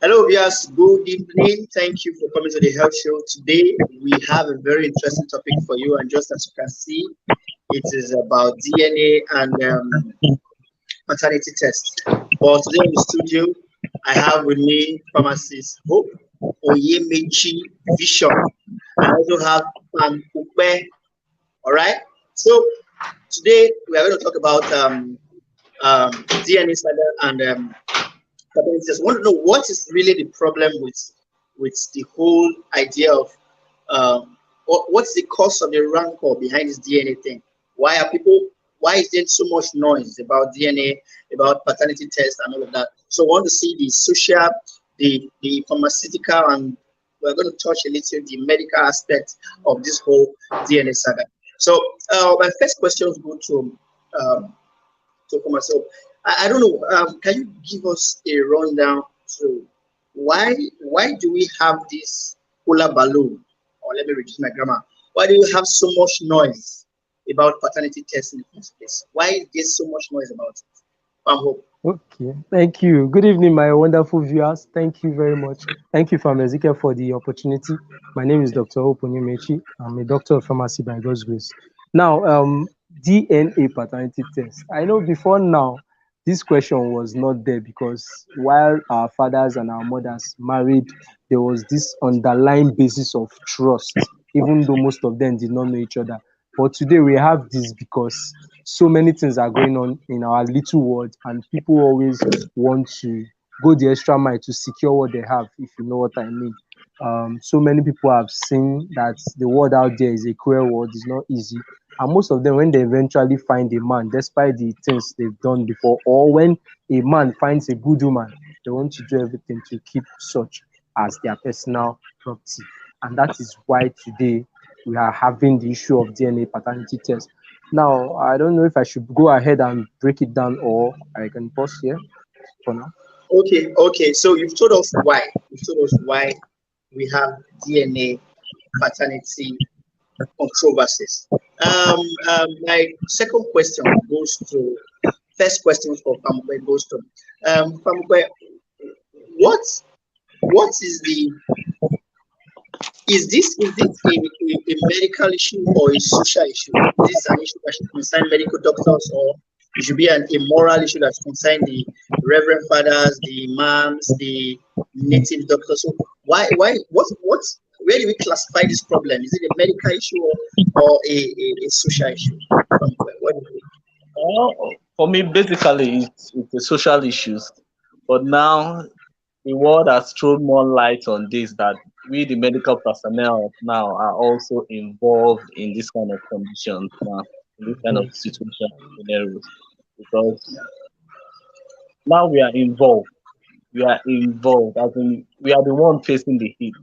Hello, viewers. Good evening. Thank you for coming to the health show. Today, we have a very interesting topic for you. And just as you can see, it is about DNA and maternity test. But today in the studio, I have with me pharmacist Hope Oyemechi Vision. I also have Pam Ukpe. All right. So today we are going to talk about DNA standard and paternity test. I want to know what is really the problem with the whole idea of what's the cause of the rancor behind this DNA thing? Why is there so much noise about DNA, about paternity test and all of that? So I want to see the social, the pharmaceutical, and we're going to touch a little the medical aspect of this whole DNA saga. So my first question go to for myself. I don't know. Can you give us a rundown to why do we have this hula balloon? Or let me reduce my grammar. Why do you have so much noise about paternity tests in the first place? Why is there so much noise about it? I hope. Okay, thank you. Good evening, my wonderful viewers. Thank you very much. Thank you, Farm Ezekiel, for the opportunity. My name is Dr. Oponyemechi. I'm a doctor of pharmacy by God's grace. Now, DNA paternity test. I know before now, this question was not there because while our fathers and our mothers married, there was this underlying basis of trust, even though most of them did not know each other. But today we have this because so many things are going on in our little world, and people always want to go the extra mile to secure what they have, if you know what I mean. So many people have seen that the world out there is a cruel world, it's not easy. And most of them, when they eventually find a man, despite the things they've done before, or when a man finds a good woman, they want to do everything to keep such as their personal property. And that is why today we are having the issue of DNA paternity test. Now, I don't know if I should go ahead and break it down or I can pause here for now. Okay. So you've told us why. You've told us why we have DNA paternity controversies. My second question goes to first question for Famke goes to Famke, what what is this a medical issue or a social issue? Is this an issue that should concern medical doctors, or it should be a moral issue that should concern the reverend fathers, the imams, the native doctors? So what where do we classify this problem? Is it a medical issue or a social issue? What do you think? For me, basically, it's the social issues. But now the world has thrown more light on this that we, the medical personnel, now are also involved in this kind of conditions now, in this kind of situation scenarios, because now we are involved. We are involved, as in we are the one facing the heat,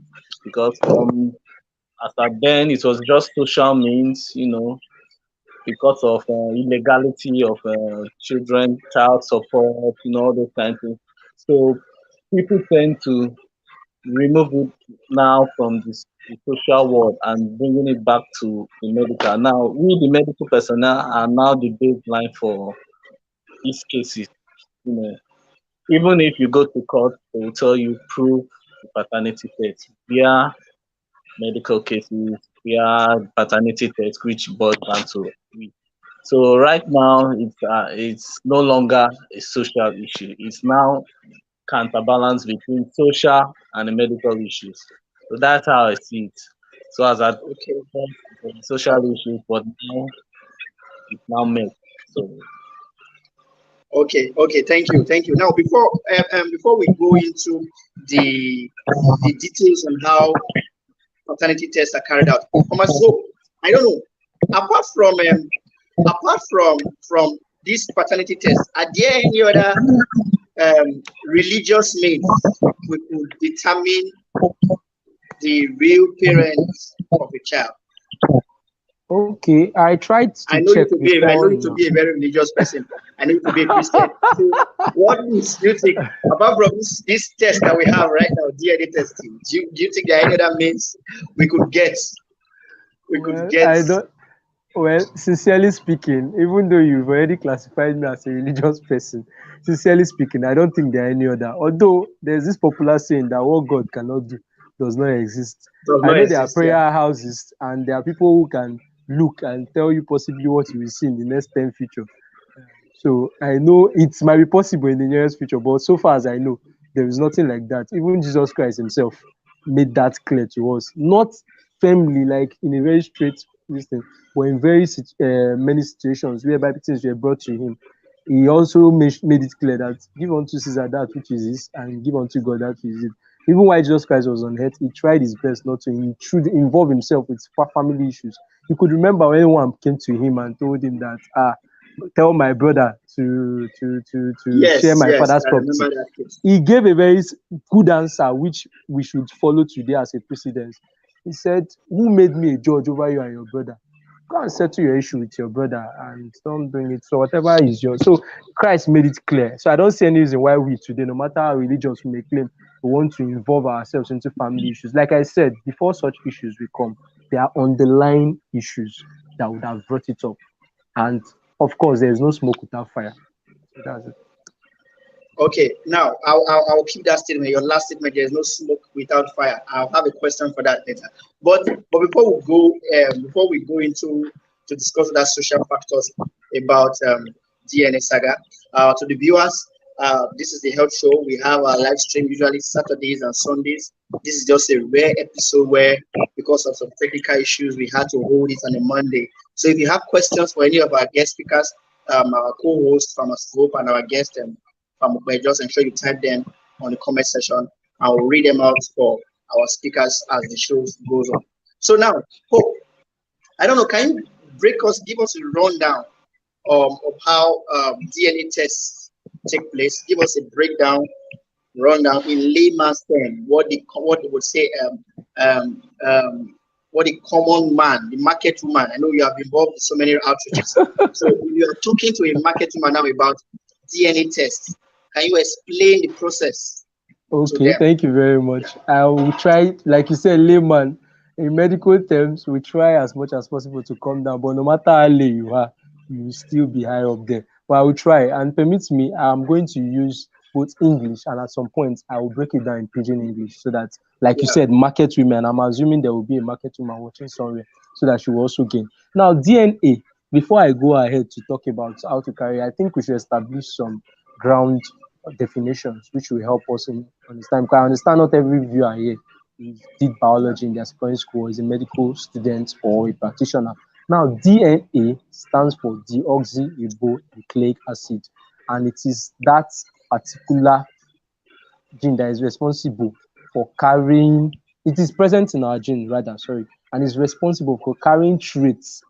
because as at then it was just social means, because of illegality of children, child support, all those kinds of things. So people tend to remove it now from the social world and bringing it back to the medical. Now, we, the medical personnel, are now the baseline for these cases. You know, even if you go to court, they will tell you prove the paternity test via medical cases, via paternity test, which boils down to it. So right now, it's no longer a social issue. It's now counterbalance between social and the medical issues. So that's how I see it. So as a Okay. social issues, but now it's now met. So Okay, thank you. Now, before we go into the details on how paternity tests are carried out, so I don't know. Apart from from this paternity test, are there any other religious means we could determine the real parents of a child? Okay, I tried I to know you check to be I know before you to now. be a very religious person. I know you to be a Christian. So what do you think apart from this test that we have right now, DNA testing? Do you think there are any other means we could get we could Well, get I don't. Well, sincerely speaking, even though you've already classified me as a religious person, sincerely speaking, I don't think there are any other. Although there's this popular saying that what God cannot do does not exist. Does I not know there are exist. Yeah. prayer houses and there are people who can look and tell you possibly what you will see in the next 10 future. So I know it might be possible in the nearest future, but so far as I know, there is nothing like that. Even Jesus Christ himself made that clear to us. Not firmly, like in a very straight listen, but in very many situations whereby things were brought to him, he also made it clear that give unto Caesar that which is his, and give unto God that which is his. Even while Jesus Christ was on earth, he tried his best not to involve himself with family issues. You could remember when one came to him and told him that, tell my brother to share Yes, my yes, father's I property. remember that case. He gave a very good answer, which we should follow today as a precedent. He said, who made me a judge over you and your brother? Go and settle your issue with your brother and don't bring it. So whatever is yours. So Christ made it clear. So I don't see any reason why we today, no matter how religious we may claim, we want to involve ourselves into family issues. Like I said, before such issues will come, there are underlying issues that would have brought it up. And of course, there is no smoke without fire. So that's it. Okay, now I'll keep that statement. Your last statement, there is no smoke without fire. I'll have a question for that later. But before we go into to discuss that social factors about DNA saga, to the viewers, this is the health show. We have our live stream usually Saturdays and Sundays. This is just a rare episode where, because of some technical issues, we had to hold it on a Monday. So if you have questions for any of our guest speakers, our co-host Thomas Hope and our guest just ensure you type them on the comment section. I will read them out for our speakers as the show goes on. So now, Hope, I don't know, can you give us a rundown of how DNA tests take place? Give us a rundown in layman's term, what they would say, um, um, what the common man, the market woman. I know you have been involved in so many outreaches. So if you are talking to a market woman now about DNA tests, can you explain the process to Okay, them? thank you very much. I will try, like you said, layman. In medical terms, we try as much as possible to come down, but no matter how lay you are, you will still be high up there. But I will try, and permit me, I'm going to use both English and at some point I will break it down in pidgin English so that, like you Yeah. said, market women, I'm assuming there will be a market woman watching somewhere so that she will also gain. Now, DNA, before I go ahead to talk about how to carry, I think we should establish some ground definitions, which will help us in understand. Because I understand not every viewer here did biology in their secondary school, is a medical student or a practitioner. Now, DNA stands for deoxyribonucleic acid, and it is that particular gene that is responsible for carrying, it is present in our gene, rather, sorry, and is responsible for carrying traits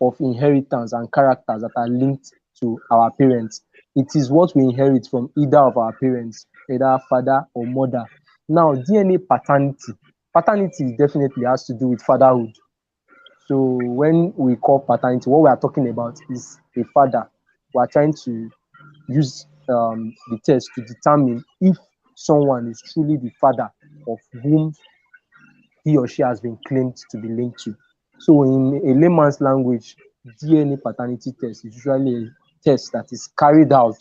of inheritance and characters that are linked to our parents. It is what we inherit from either of our parents, either father or mother. Now, DNA paternity. Paternity definitely has to do with fatherhood. So when we call paternity, what we are talking about is a father. We are trying to use the test to determine if someone is truly the father of whom he or she has been claimed to be linked to. So, in a layman's language, DNA paternity test is usually a test that is carried out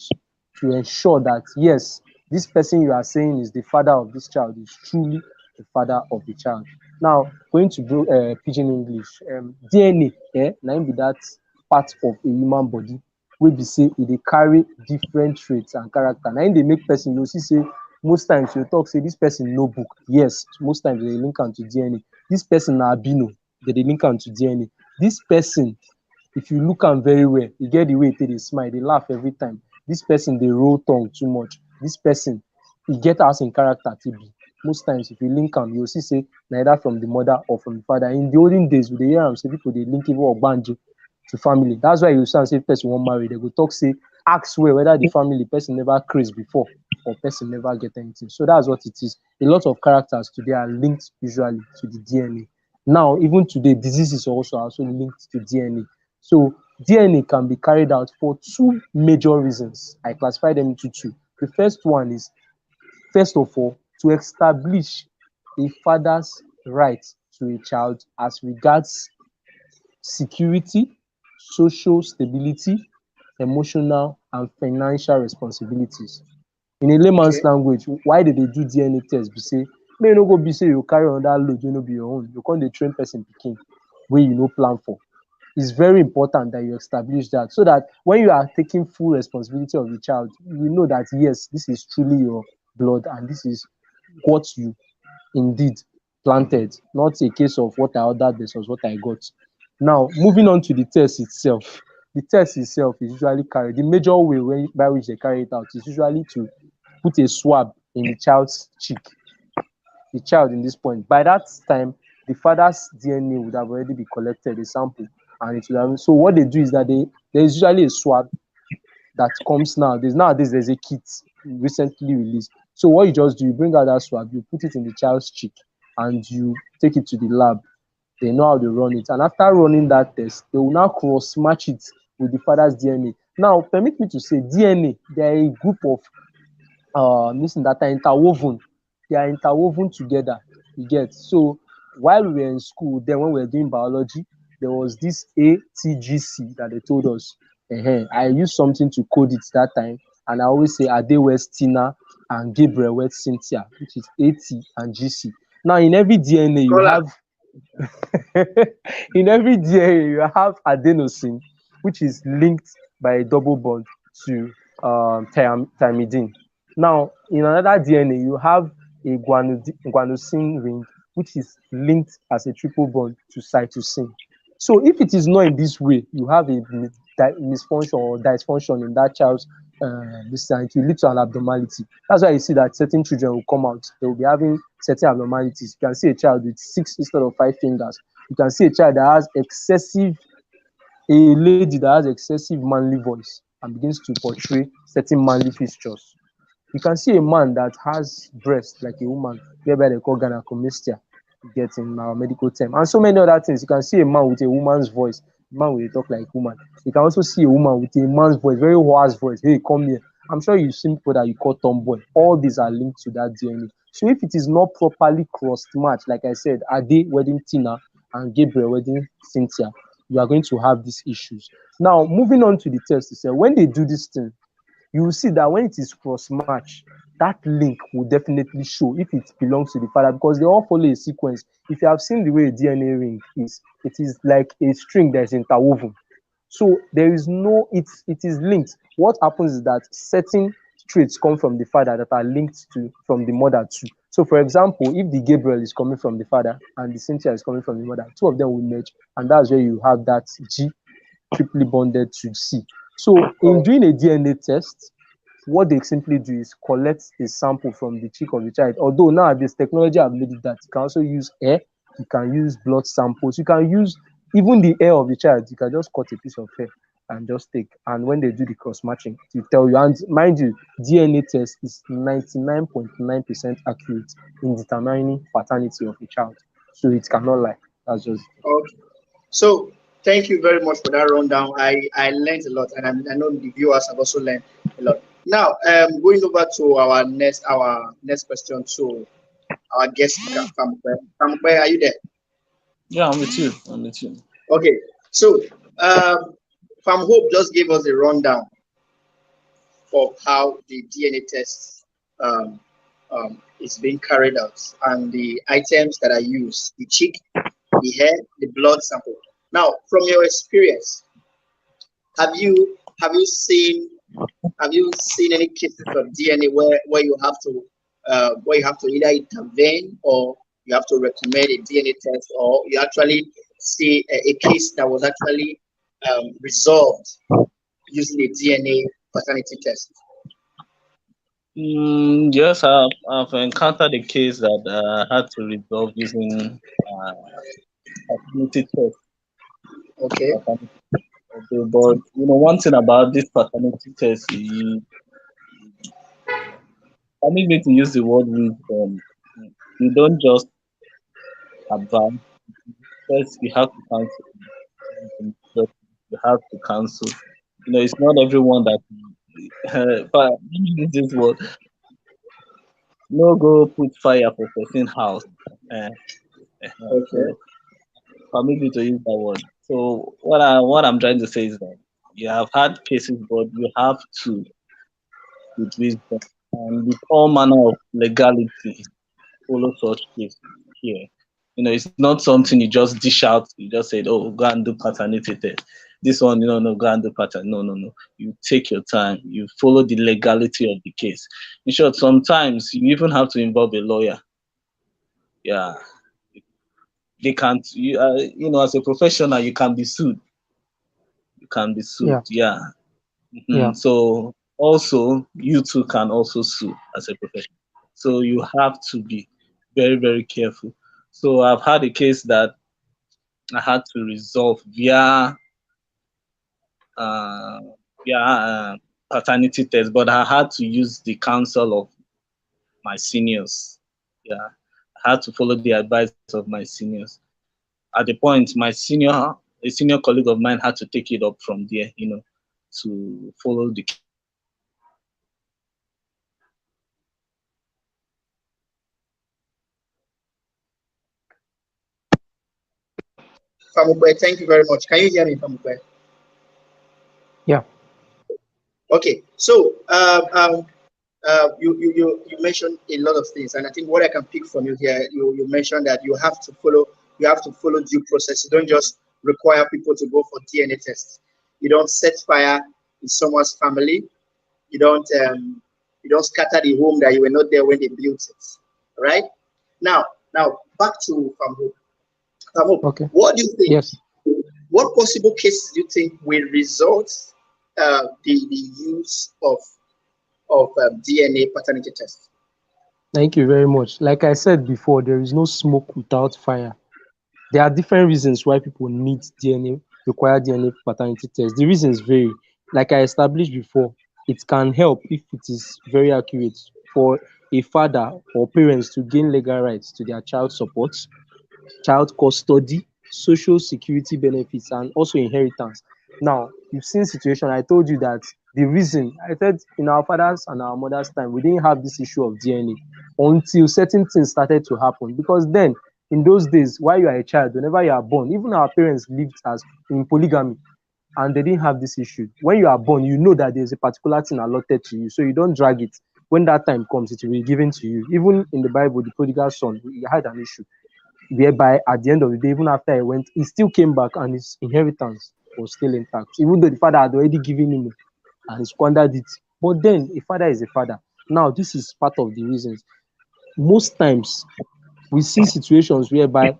to ensure that, yes, this person you are saying is the father of this child is truly the father of the child. Now, going to pidgin English, DNA, now be that part of a human body wey be say e dey carry different traits and character. Na im dey make person, you see say most times you talk say this person no book. Yes, most times they link am to DNA. This person na albino, they link am to DNA. This person, if you look am very well, e get the way e take dey smile, dey laugh every time. This person dey roll tongue too much. This person, e get as im character take be. Most times if you link am, you go see say na either from the mother or from the father. In the olden days, we dey hear am say people dey link even ogbanje to family. That's why you see am say if person wan marry, they go talk say ask well whether the family person never craze before or person never get anything. So that's what it is. A lot of characters today are linked usually to the DNA. Now, even today, diseases also linked to DNA. So DNA can be carried out for two major reasons. I classify them into two. The first one is, first of all, to establish a father's right to a child as regards security, social stability, emotional and financial responsibilities. In a layman's Okay. language, why dey do DNA test be say make e no go be say you carry another load wey no be your own, you come dey train person pikin wey you no plan for. It's very important that you establish that so that when you are taking full responsibility of the child, you know that yes, this is truly your blood and this is what you indeed planted, not a case of what I ordered versus what I got. Now, moving on to the test itself. The test itself is usually carried, the major way by which they carry it out is usually to put a swab in the child's cheek, the child in this point. By that time, the father's DNA would have already been collected, a sample, and it would have. So what they do is that there is usually a swab that comes nowadays. Nowadays, there's a kit recently released. So what you just do, you bring out that swab, you put it in the child's cheek, and you take it to the lab. They know how to run it. And after running that test, they will now cross match it with the father's DNA. Now, permit me to say DNA, they are a group of listen that are interwoven. They are interwoven together. You get. So while we were in school, then when we were doing biology, there was this ATGC that they told us. I used something to code it that time, and I always say Ade West Tina and Gabriel West Cynthia, which is AT and GC. Now in every DNA you Scholar. have in every DNA you have adenosine, which is linked by a double bond to thymidine. Now, in another DNA, you have a guanosine ring, which is linked as a triple bond to cytosine. So, if it is not in this way, you have a misfunction or dysfunction in that child's this it will lead to an abnormality. That's why you see that certain children will come out, they will be having certain abnormalities. You can see a child with 6 instead of 5 fingers. You can see a child that has a lady that has excessive manly voice and begins to portray certain manly features. You can see a man that has breast like a woman, whereby they call gynecomastia, you get in our medical term, and so many other things. You can see a man with a woman's voice, a man will talk like a woman. You can also see a woman with a man's voice, very hoarse voice. Hey, come here. I'm sure you've seen people that you call tomboy. All these are linked to that DNA. So if it is not properly crossed match, like I said, Ade wedding Tina and Gabriel wedding Cynthia, you are going to have these issues. Now, moving on to the test itself, when they do this thing, you will see that when it is cross match, that link will definitely show if it belongs to the father because they all follow a sequence. If you have seen the way a DNA ring is, it is like a string that is interwoven. So there is no, it is linked. What happens is that certain traits come from the father that are linked to from the mother too. So for example, if the Gabriel is coming from the father and the Cynthia is coming from the mother, two of them will merge, and that's where you have that G triply bonded to C. So in Oh, doing a DNA test, what they simply do is collect a sample from the cheek of the child. Although nowadays technology have made it that you can also use hair, you can use blood samples, you can use even the hair of the child. You can just cut a piece of hair and just take. And when they do the cross matching, it will tell you. And mind you, DNA test is 99.9% accurate in determining paternity of a child. So it cannot lie. That's just it. okay. So thank you very much for that rundown. I learned a lot, and I know the viewers have also learned a lot. Now, going over to our next question to our guest speaker, Famukwe. Famukwe, are you there? Yeah, I'm with you. I'm with you. Okay. So, Fam Hope just gave us a rundown of how the DNA test um, is being carried out and the items that are used: the cheek, the hair, the blood sample. Now, from your experience, have you seen any cases of DNA where you have to either intervene or you have to recommend a DNA test, or you actually see a case that was actually resolved using a DNA paternity test? Yes, I've encountered a case that had to resolve using paternity test. Okay. Paternity, okay, but one thing about this paternity test, you permit me to use the word wisdom. You don't just advise. First, you have to counsel. You have to counsel. It's not everyone that. But let me use this word. No go put fire for person house. Uh, Okay. so permit me to use that word. So what I'm trying to say is that you have had cases, but you have to, with wisdom and with all manner of legality, follow such case here. It's not something you just dish out. You just said, "Oh, go and do paternity test." This one, no, go and do pattern. No, no, no. You take your time. You follow the legality of the case. In short, sometimes you even have to involve a lawyer. Yeah, they can't. As a professional, you can be sued. You can be sued. Yeah, Yeah. yeah. So also, you too can also sue as a professional. So you have to be very, very careful. So I've had a case that I had to resolve uh, via paternity test, but I had to use the counsel of my seniors. Yeah, I had to follow the advice of my seniors. At the point, a senior colleague of mine had to take it up from there, to follow the case. So I had to follow the advice of my seniors. Famukwe, thank you very much. Can you hear me, Famukwe? Yeah. Okay, so you mentioned a lot of things, and I think what I can pick from you here, you mentioned that you have to follow due process. You don't just require people to go for DNA tests. You don't set fire in someone's family. You don't scatter the home that you were not there when they built it. All right. Now back to Famho. Famho, Okay. what do you think? Yes. What possible cases do you think will result the use of DNA paternity test? Thank you very much. Like I said before, there is no smoke without fire. There are different reasons why people need DNA, require DNA paternity test. The reasons vary. Like I established before, it can help if it is very accurate for a father or parents to gain legal rights to their child support, child custody, social security benefits, and also inheritance. Now, you've seen situation. I told you that the reason I said in our fathers and our mothers' time, we didn't have this issue of DNA until certain things started to happen. Because then, in those days, while you are a child, whenever you are born, even our parents lived as in polygamy and they didn't have this issue. When you are born, you know that there's a particular thing allotted to you, so you don't drag it. When that time comes, it will be given to you. Even in the Bible, the prodigal son, he had an issue whereby at the end of the day, even after he went, he still came back and his inheritance was still intact, even though the father had already given him and he squandered it. But then a father is a father. Now, this is part of the reasons. Most times, we see situations whereby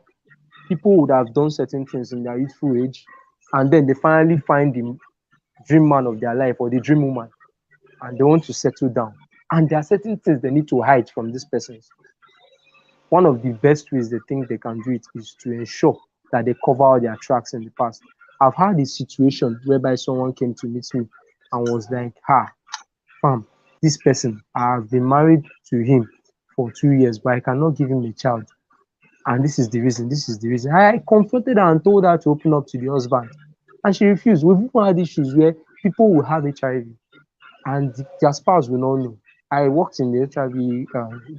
people would have done certain things in their youthful age, and then they finally find the dream man of their life or the dream woman, and they want to settle down. And there are certain things they need to hide from these persons. One of the best ways they think they can do it is to ensure that they cover all their tracks in the past. I've had a situation whereby someone came to meet me and was like, fam, this person, I've been married to him for 2 years, but I cannot give him a child. And this is the reason, this is the reason. I confronted her and told her to open up to the husband. And she refused. We've even had issues where people will have HIV and their spouse will not know. I worked in the HIV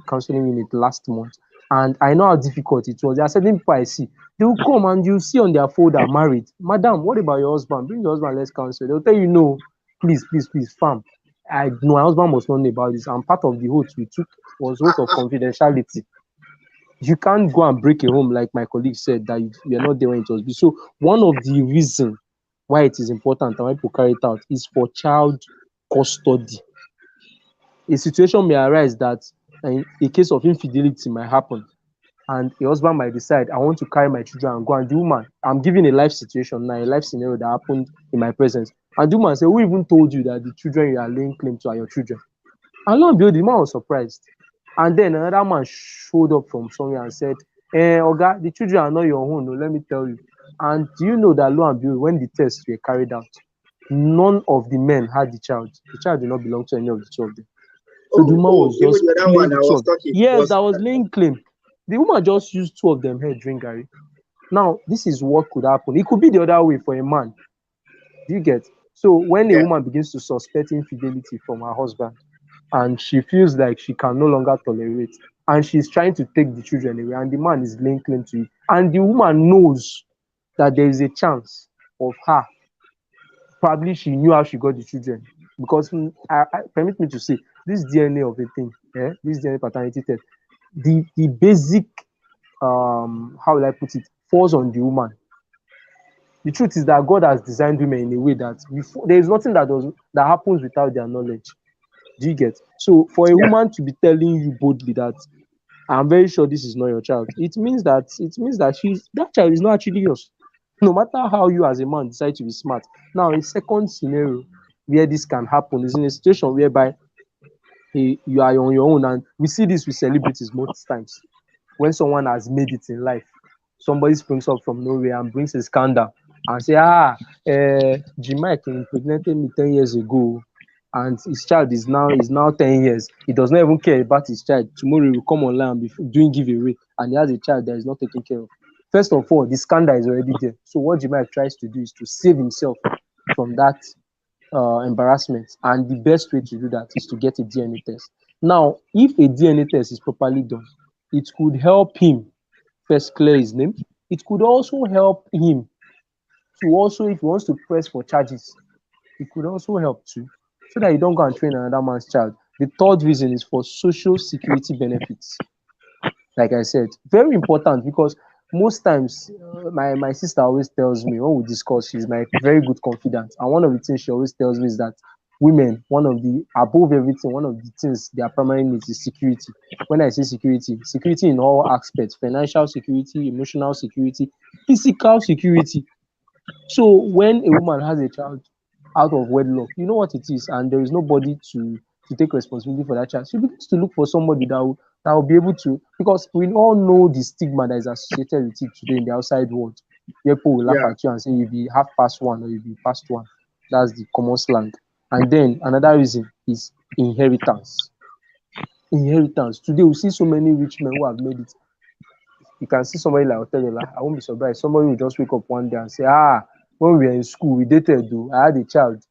counseling unit last month, and I know how difficult it was. There are certain people I see, they will come and you see on their folder, married. Madam, what about your husband? Bring your husband, let's counsel. They'll tell you, no, please, please, please, fam. I know my husband must not know about this. And part of the oath we took was oath of confidentiality. You can't go and break a home, like my colleague said, that you're not there when it was built. So one of the reasons why it is important and why people carry it out is for child custody. A situation may arise that a case of infidelity might happen, and a husband might decide, I want to carry my children and go. And the woman, I'm giving a life situation now, a life scenario that happened in my presence. And the woman said, who even told you that the children you are laying claim to are your children? And lo and behold, the man was surprised. And then another man showed up from somewhere and said, Oga, the children are not your own, no, let me tell you. And do you know that lo and behold, when the tests were carried out, none of the men had the child. The child did not belong to any of the two of them. So the woman was Even just the other playing one the I two was of them. talking Yes, was that was laying claim. The woman just used two of them here drink Gary. Now, this is what could happen. It could be the other way for a man. Do you get? So when a yeah. woman begins to suspect infidelity from her husband and she feels like she can no longer tolerate and she's trying to take the children away and the man is laying claim to it and the woman knows, that there is a chance of her, probably she knew how she got the children. Because permit me to say, this DNA of a thing, this DNA paternity test, the basic, how will I put it, falls on the woman. The truth is that God has designed women in a way that there is nothing that happens without their knowledge. Do you get? So for a Yeah. woman to be telling you boldly that I'm very sure this is not your child, it means that that child is not actually yours. No matter how you as a man decide to be smart. Now, a second scenario where this can happen is in a situation whereby you are on your own, and we see this with celebrities most times. When someone has made it in life, somebody springs up from nowhere and brings a scandal and say, G Mike impregnated me 10 years ago, and his child is now 10 years. He does not even care about his child. Tomorrow he will come online and be doing giveaway, and he has a child that is not taken care of. First of all, the scandal is already there. So what G Mike tries to do is to save himself from that embarrassment, and the best way to do that is to get a DNA test. Now, if a DNA test is properly done, it could help him first clear his name. It could also help him to also, if he wants to press for charges, it could also help too, so that you don't go and train another man's child. The third reason is for social security benefits. Like I said, very important, because most times my sister always tells me when we discuss, she's my very good confidant, and one of the things she always tells me is that women, one of the above everything, one of the things their primary needs is security. When I say security, security in all aspects: financial security, emotional security, physical security. So when a woman has a child out of wedlock, you know what it is, and there is nobody to take responsibility for that child. She begins to look for somebody that will be able to, because we all know the stigma that is associated with it today in the outside world, where people will laugh Yeah. at you and say you be half past one or you be past one. That's the common slang. And then another reason is inheritance. Inheritance. Today we see so many rich men who have made it. You can see somebody like Otedola, I won't be surprised. Somebody will just wake up one day and say, when we were in school, we dated though. I had a child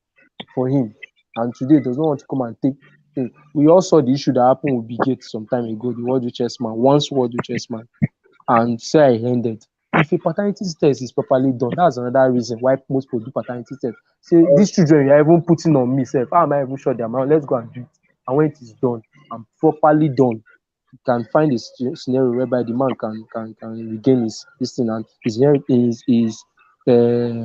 for him. And today does not want to come and take thing. We all saw the issue that happened with Bill some time ago, the world richest man, once world richest man, and say I ended. If a paternity test is properly done, that's another reason why most people do paternity test. Say, these children you are even putting on me, self, how am I even sure they are mine? Let's go and do it. And when it is done and properly done, can find a scenario whereby the man can regain his this thing, and his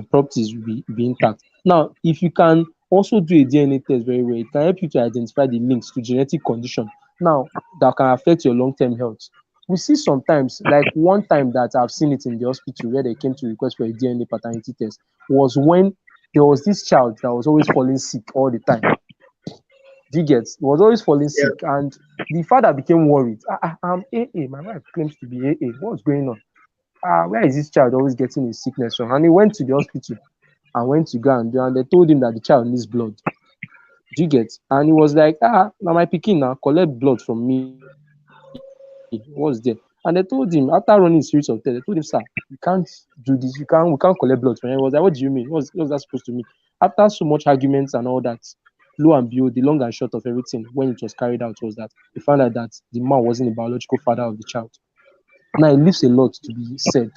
properties will be intact. Now, if you can also do a DNA test very well, it can help you to identify the links to genetic condition now that can affect your long-term health. We see sometimes, like one time that I've seen it in the hospital where they came to request for a DNA paternity test, was when there was this child that was always falling sick all the time. Do you get? He was always falling Yeah. sick, and the father became worried. I'm AA. My wife claims to be AA. What's going on? Where is this child always getting his sickness from? And he went to the hospital and went to go and do, and they told him that the child needs blood. Do you get? And he was like, now my pikin now collect blood from me. What's there? And they told him, after running a series of tests, they told him, sir, you can't do this. We can't collect blood from him. He was like, what do you mean? What's that supposed to mean? After so much arguments and all that, lo and behold, the long and short of everything when it was carried out was that they found out that the man wasn't the biological father of the child. Now it leaves a lot to be said.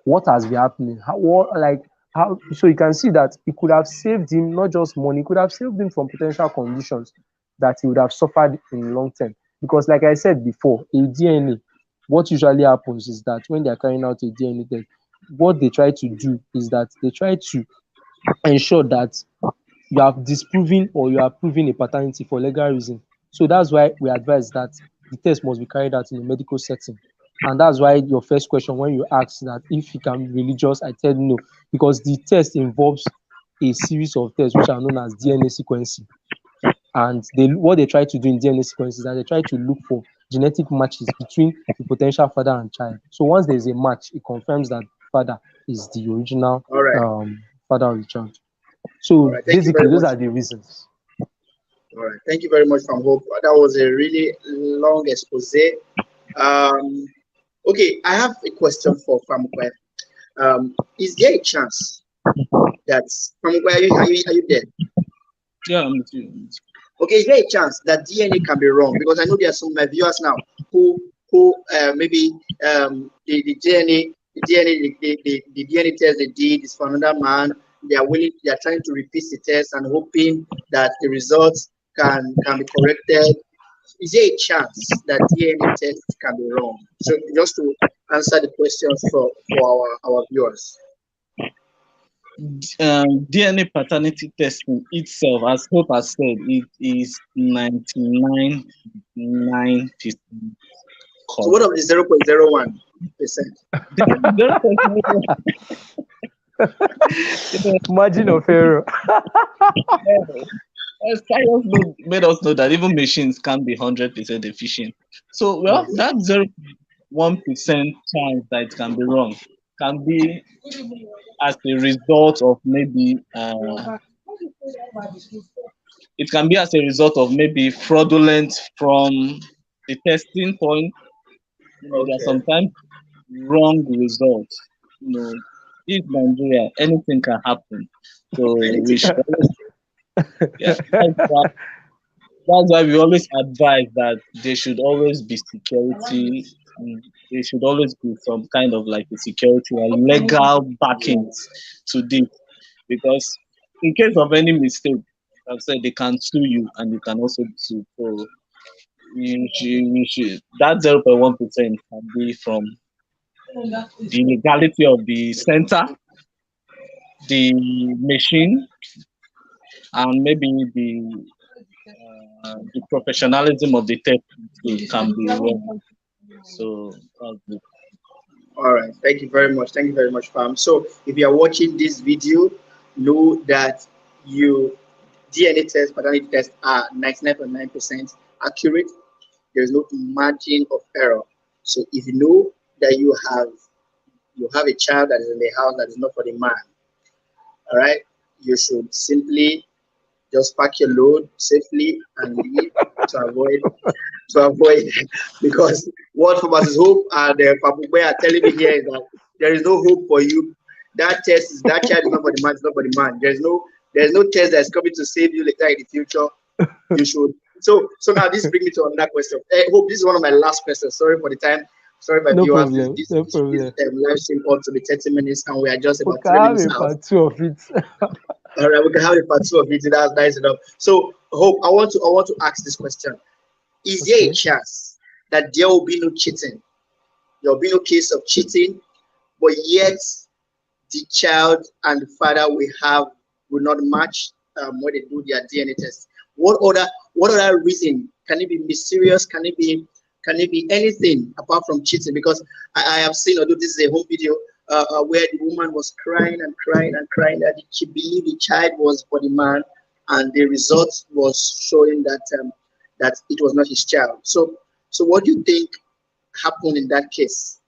What has been happening? How, so you can see that it could have saved him not just money, it could have saved him from potential conditions that he would have suffered in the long term. Because like I said before, a DNA, what usually happens is that when they are carrying out a DNA test, what they try to do is that they try to ensure that you have disproven or you are proving a paternity for legal reason. So that's why we advise that the test must be carried out in a medical setting. And that's why your first question, when you ask that if you can be religious, I tell you no, because the test involves a series of tests which are known as DNA sequencing. And what they try to do in DNA sequencing is that they try to look for genetic matches between the potential father and child. So once there's a match, it confirms that father is the original All right. father of the child. All So right. Thank you basically, very those much. are the reasons. All right. Thank you very much, from Hope. That was a really long expose. Um, okay, I have a question for Famukwe. Is there a chance that Famukwe, are you there? Yeah, I'm with you. Okay, is there a chance that DNA can be wrong? Because I know there are some of my viewers now who maybe the DNA the DNA, the DNA test they did is for another man. They are trying to repeat the test and hoping that the results can be corrected. Is there a chance that DNA test can be wrong? So just to answer the questions for our viewers. DNA paternity testing itself, as Hope has said, it is 99.9% So what correct. of the 0.01%? Margin of error. Science made us know that even machines can't be 100% efficient. So, well, Yes. that 0.1% chance that it can be wrong can be as a result of maybe it can be as a result of maybe fraudulent from the testing point. There are Okay. sometimes wrong results. This Nigeria, anything can happen. So we Anything should can. always, yeah, that's why we always advise that there should always be security. There should always be some kind of like a security or legal backings to this, because in case of any mistake, I've said they can sue you and you can also be sued. So you should that 0.1% can be from the legality of the center, the machine, and maybe the professionalism of the tech can be wrong. So that's it. All right. Thank you very much. Thank you very much, Pam. So if you are watching this video, know that you DNA test, paternity test are 99.9% accurate. There is no margin of error. So if you know that you have a child that is in the house that is not for the man, all right, you should simply just pack your load safely and leave to avoid to avoid because what Pharmacist Hope and Papugbe are telling me here is that there is no hope for you. That child is not for the man, it's not for the man. There's no test that's coming to save you later in the future. You should. So now this brings me to another question. I hope this is one of my last questions. Sorry for the time. Sorry, my No viewers. problem. No This problem. live stream ought to be 30 minutes, and we are just We about can three have minutes a out. part two of it. All right, we can have a part two of it. That's nice enough. So, Hope, I want to ask this question: is there a Okay. chance that there will be no cheating? There will be no case of cheating, but yet the child and the father will not match when they do their DNA test. What other reason can it be? Mysterious? Can it be anything apart from cheating? Because I have seen, although this is a home video, where the woman was crying and crying and crying that she believed the child was for the man, and the result was showing that it was not his child. So what do you think happened in that case?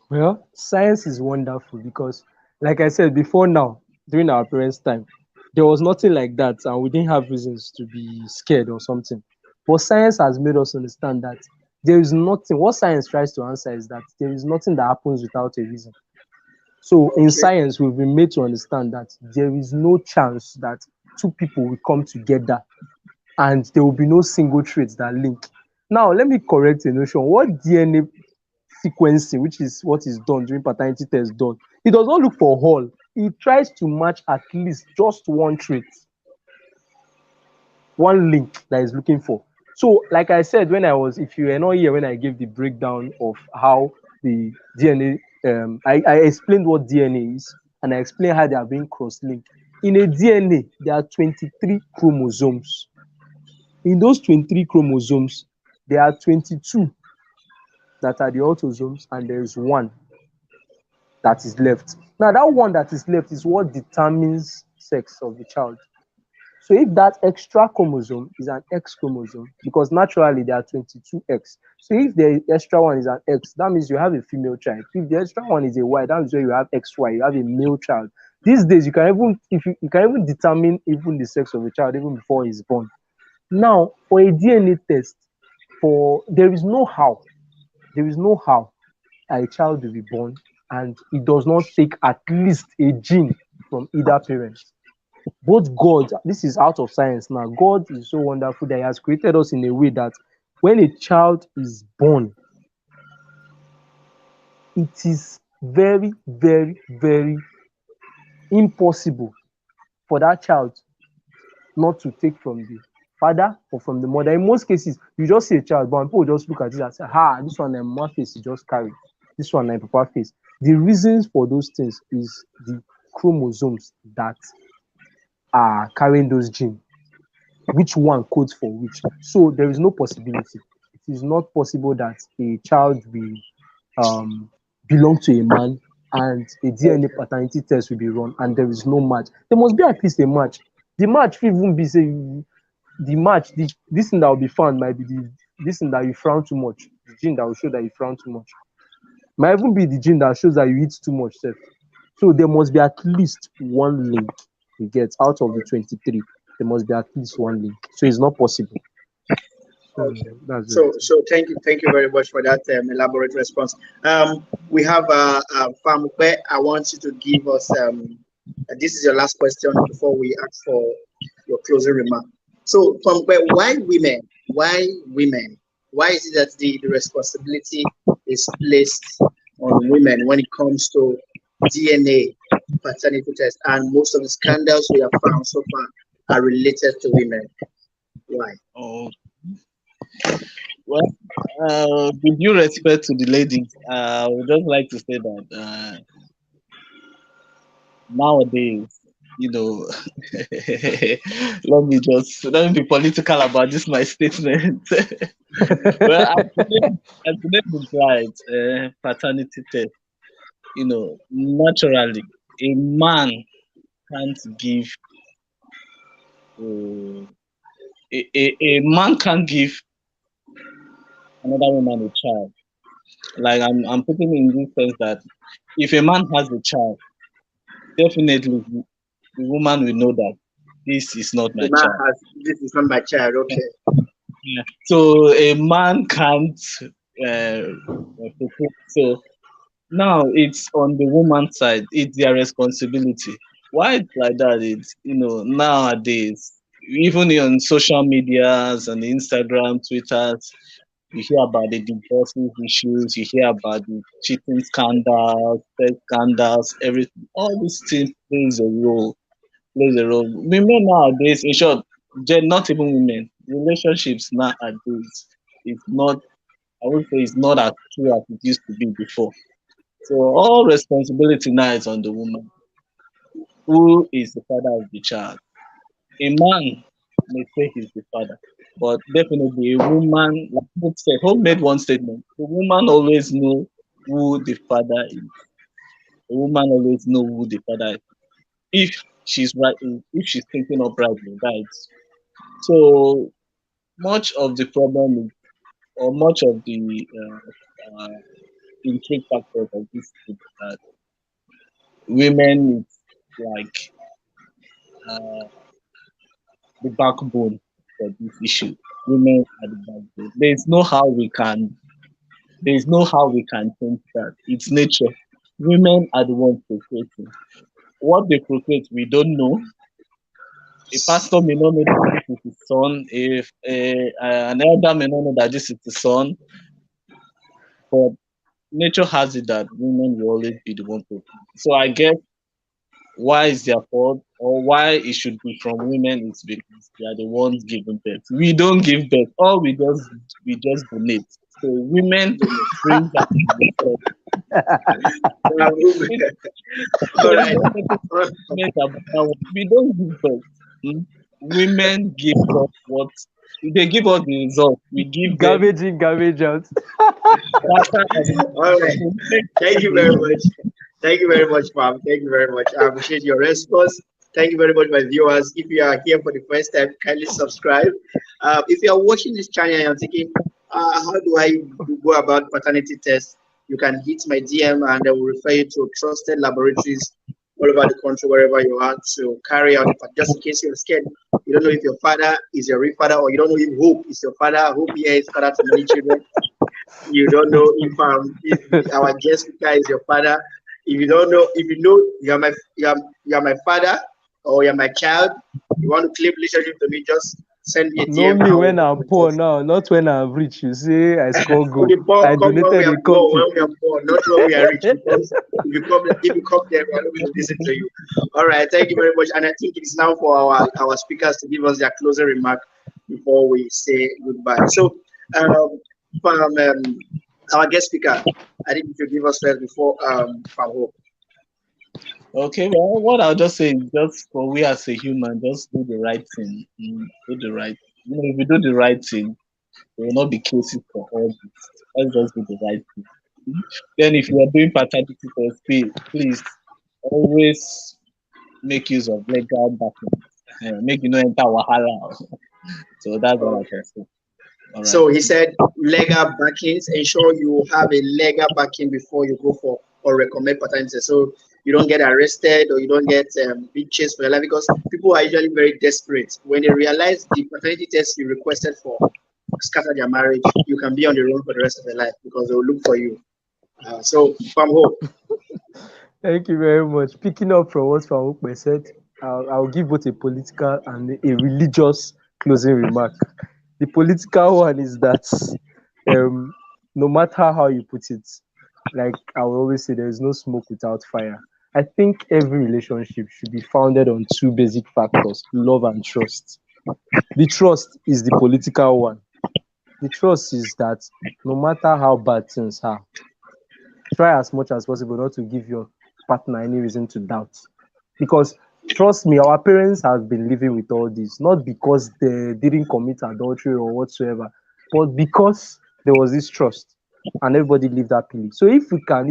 Well, science is wonderful because, like I said before now, during our parents' time, there was nothing like that, and we didn't have reasons to be scared or something. But science has made us understand that there is nothing. What science tries to answer is that there is nothing that happens without a reason. So in Okay. science, we've been made to understand that there is no chance that two people will come together and there will be no single traits that link. Now, let me correct a notion. What DNA sequencing, which is what is done during paternity test, done, it does not look for all. It tries to match at least just one trait, one link that is looking for. So, like I said, if you were not here when I gave the breakdown of how the DNA, I explained what DNA is and I explained how they are being cross-linked. In a DNA, there are 23 chromosomes. In those 23 chromosomes, there are 22 that are the autosomes and there is one that is left. Now, that one that is left is what determines sex of the child. So if that extra chromosome is an X chromosome, because naturally there are 22 X. So if the extra one is an X, that means you have a female child. If the extra one is a Y, that means you have XY, you have a male child. These days, you can even you can even determine even the sex of a child even before he's born. Now, for a DNA test, there is no how a child will be born and it does not take at least a gene from either parent. Both God, this is out of science now. God is so wonderful that He has created us in a way that when a child is born, it is very, very, very impossible for that child not to take from the father or from the mother. In most cases, you just see a child, but people just look at it and say, "Ha, this one, mama face is just carry. This one, papa face." The reasons for those things is the chromosomes that are carrying those genes, which one codes for which. So there is no possibility. It is not possible that a child will um, belong to a man and a DNA paternity test will be run and there is no match. There must be at least a match. The match fit even be say the match, this thing that will be found might be this thing that you frown too much, the gene that will show that you frown too much. Might even be the gene that shows that you eat too much sef. So there must be at least one link you get out of the 23. There must be at least one link. So it's not possible. So Okay. that's So, it. so thank you very much for that elaborate response. We have Famukwe. I want you to give us this is your last question before we ask for your closing remark. So, Famukwe, why women? Why women? Why is it that the responsibility is placed on women when it comes to DNA paternity test, and most of the scandals we have found so far are related to women? Why? Oh, well, with due respect to the ladies, I would just like to say that nowadays, you know, let me be political about this my statement. Well, as the name implies, paternity test, naturally, a man can't give uh, a man can't give another woman a child. Like I'm putting it in this sense that if a man has a child, definitely the woman will know that this is not The my man child. has this is not my child. Okay. Yeah. So a man can't procreate. So now it's on the woman's side. It's their responsibility. Why it's like that? It's nowadays, even on social medias and Instagram, Twitters, you hear about the divorces issues, you hear about the cheating scandals, sex scandals, everything. All these things plays a role. Women nowadays, in short, not even women, relationships nowadays, it's not, I would say, it's not as true as it used to be before. So all responsibility now is on the woman. Who is the father of the child? A man may say he's the father, but definitely a woman, like Hope said, Hope made one statement. The woman always know who the father is. The woman always know who the father is. If she's right, if she's thinking uprightly, right? So much of the problem is, or much of the intrigue factors of this is that women is like uh, the backbone for this issue. Women are the backbone. There is no how we can change that. It's nature. Women are the ones procreating. What they procreate, we don't know. A pastor may not know that this is his son. If an elder may not know that this is the son. But nature has it that women will always be the one procreating. So I guess why is their fault or why it should be from women is because they are the ones giving birth. We don't give birth. All we just donate. So women bring that to the club. Yeah, women. All There is right. no negative comment about that one. We don't give birth. Hmm? Women give us what they give us the result. We give them Garbage in, garbage out. data and All information. right. So women Thank give you the very result. much. Thank you very much, Mom. Thank you very much. I appreciate your response. Thank you very much, my viewers. If you are here for the first time, kindly subscribe. If you are watching this channel and you're thinking, how do I go about paternity test? You can hit my DM and I will refer you to trusted laboratories all over the country, wherever you are, to carry out it. Just in case you're scared, you don't know if your father is your real father, or you don't know if Hope is your father. Hope here is father to many children. You don't know if our guest speaker is your father. If you don't know, if you know you are my father or you're my child, you want to claim relationship to me, just Send me a Know DM. me I will when do I'm my poor test. now, not when I'm rich. You say I score When goal. the ball I come when we donated are a poor, coffee. when we are poor, not when we are rich. Because if you come there, we are not going to listen to you. All right, thank you very much. And I think it is now for our speakers to give us their closing remark before we say goodbye. So, from our guest speaker, I think you should give us first before from Hope. Okay, well, what I'll just say is just for we as a human, just do the right thing. Do the right. If you do the right thing, there will not be cases for all this. Let's just do the right thing. Mm. Then, if you are doing paternity test, please always make use of legal documents. Make you know enter wahala. So that's what I Okay. can say. All right. So he said legal backings. Ensure you have a legal backing before you go for or recommend paternity. So you don't get arrested or you don't get big chase for your life because people are usually very desperate when they realize the paternity test you requested for scatter their marriage. You can be on the run for the rest of your life because they will look for you. So from hope. Thank you very much. Picking up from what Farouk said, I'll give both a political and a religious closing remark. The political one is that um, no matter how you put it, like I will always say, there is no smoke without fire. I think every relationship should be founded on two basic factors: love and trust. The trust is the political one. The trust is that no matter how bad things are, try as much as possible not to give your partner any reason to doubt. Because trust me, our parents have been living with all this, not because they didn't commit adultery or whatsoever, but because there was this trust and everybody lived happily. So if we can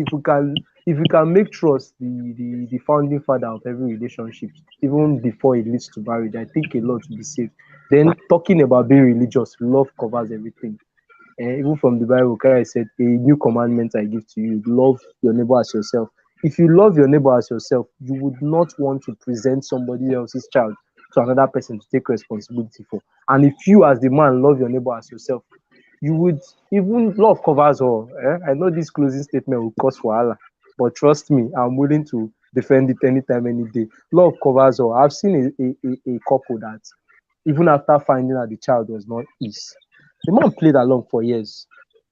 make trust the founding father of every relationship, even before it leads to marriage, I think a lot will be saved. Then talking about being religious, love covers everything. Even from the Bible, Christ said, "A new commandment I give to you: love your neighbor as yourself." If you love your neighbor as yourself, you would not want to present somebody else's child to another person to take responsibility for. And if you, as the man, love your neighbor as yourself, you would even love covers all. I know this closing statement will cause wahala, but trust me, I'm willing to defend it anytime, any day. Love covers all. I've seen a couple that even after finding out the child was not his, the man played along for years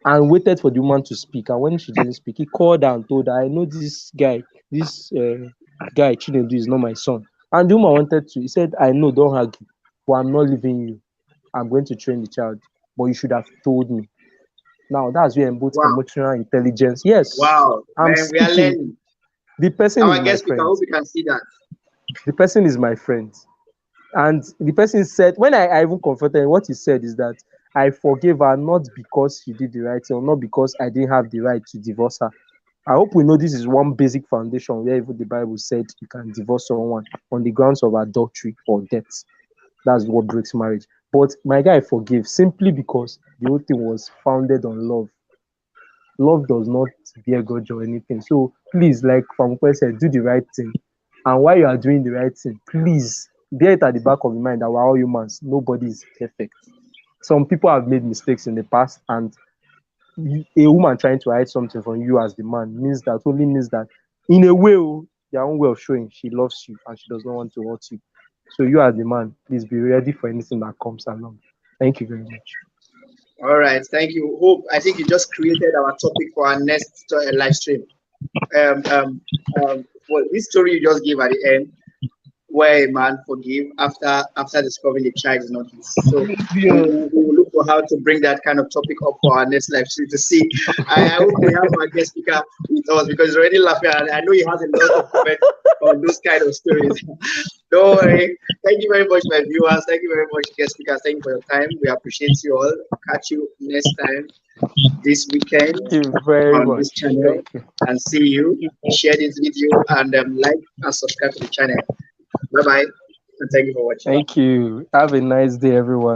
and waited for the woman to speak. And when she didn't speak, he called her and told her, "I know this guy Chinedu is not my son." And the woman wanted to. He said, "I know, don't argue, but I'm not leaving you. I'm going to train the child, but you should have told me." Now that's where both Wow. emotional intelligence. Yes, Wow. I'm Man, we are speaking. learning. The person is Our my guest speaker, I friend. hope you can see that. The person is my friend. And the person said, when I even confronted him, what he said is that I forgave her not because she did the right thing, or not because I didn't have the right to divorce her. I hope we know this is one basic foundation where even the Bible said you can divorce someone on the grounds of adultery or death. That's what breaks marriage. But my guy forgave simply because the whole thing was founded on love. Love does not bear grudge or anything. So please, like Famukwe said, do the right thing. And while you are doing the right thing, please bear it at the back of your mind that we're all humans. Nobody is perfect. Some people have made mistakes in the past, and a woman trying to hide something from you as the man means that in a way, their own way of showing she loves you and she does not want to hurt you. So you as the man, please be ready for anything that comes along. Thank you very much. All right. Thank you. Hope. I think you just created our topic for our next live stream. Well, this story you just gave at the end, where a man forgive after discovering the child is not his. So we will look for how to bring that kind of topic up for our next live stream to see. I hope we have our guest speaker with us because he's already laughing and I know he has a lot of comments on those kind of stories. Don't worry. Thank you very much, my viewers. Thank you very much, guest speakers. Thank you for your time. We appreciate you all. Catch you next time this weekend Thank you very on this much. channel Thank you. and see you. Share this video and like and subscribe to the channel. Bye bye and thank you for watching. Thank you. Have a nice day, everyone.